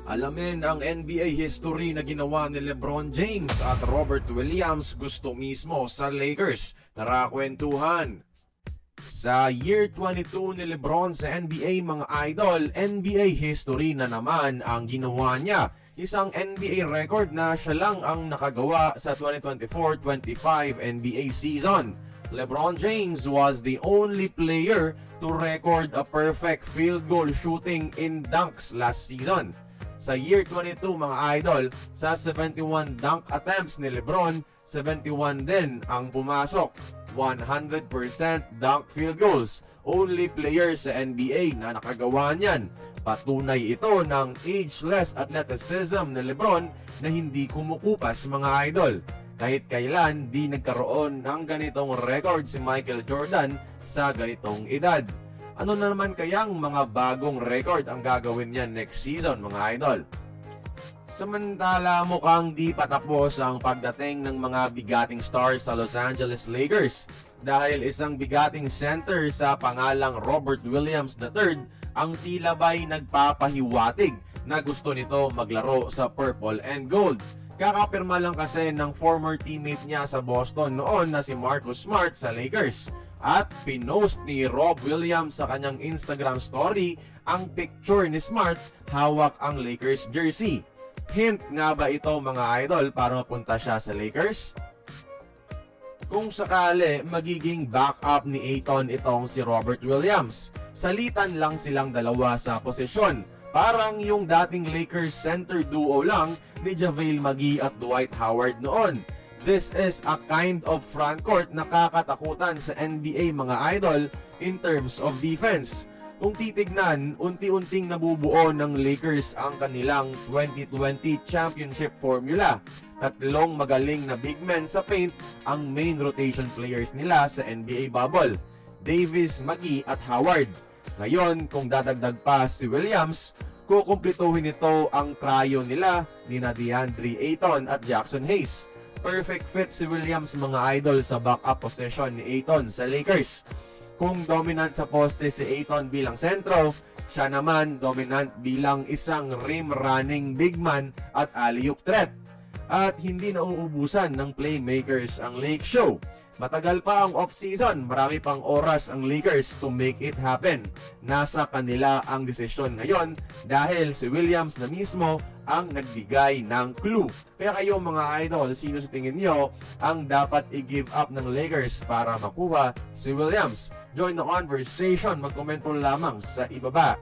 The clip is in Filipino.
Alamin ang NBA history na ginawa ni LeBron James at Robert Williams gusto mismo sa Lakers. Tara kwentuhan! Sa year 22 ni LeBron sa NBA mga idol, NBA history na naman ang ginawa niya. Isang NBA record na siya lang ang nakagawa sa 2024-25 NBA season. LeBron James was the only player to record a perfect field goal shooting in dunks last season. Sa year 22 mga idol, sa 71 dunk attempts ni LeBron, 71 din ang pumasok. 100% dunk field goals. Only player sa NBA na nakagawa niyan. Patunay ito ng ageless athleticism ni LeBron na hindi kumukupas mga idol. Kahit kailan di nagkaroon ng ganitong record si Michael Jordan sa ganitong edad. Ano na naman kayang mga bagong record ang gagawin niya next season mga idol? Samantala mukhang di patapos ang pagdating ng mga bigating stars sa Los Angeles Lakers dahil isang bigating center sa pangalang Robert Williams III ang tila ba'y nagpapahiwatig na gusto nito maglaro sa purple and gold. Kakapirma lang kasi ng former teammate niya sa Boston noon na si Marcus Smart sa Lakers. At pinost ni Rob Williams sa kanyang Instagram story ang picture ni Smart hawak ang Lakers jersey. Hint nga ba ito mga idol para mapunta siya sa Lakers? Kung sakali magiging backup ni Ayton itong si Robert Williams, salitan lang silang dalawa sa posisyon. Parang yung dating Lakers center duo lang ni JaVale McGee at Dwight Howard noon. This is a kind of frontcourt na kakatakutan sa NBA mga idol in terms of defense. Kung titignan, unti-unting nabubuo ng Lakers ang kanilang 2020 championship formula. Tatlong magaling na big men sa paint ang main rotation players nila sa NBA bubble. Davis, McGee at Howard. Ngayon, kung dadagdag pa si Williams, kukumplituhin nito ang trio nila ni DeAndre Ayton at Jackson Hayes. Perfect fit si Williams mga idol sa backup position ni Ayton sa Lakers. Kung dominant sa poste si Ayton bilang sentro, siya naman dominant bilang isang rim running big man at alley-oop threat. At hindi nauubusan ng playmakers ang Lake Show. Matagal pa ang off-season, marami pang oras ang Lakers to make it happen. Nasa kanila ang desisyon ngayon dahil si Williams na mismo ang nagbigay ng clue. Kaya kayo mga idol, sino sa tingin nyo ang dapat i-give up ng Lakers para makuha si Williams? Join the conversation, magkomento lamang sa ibaba.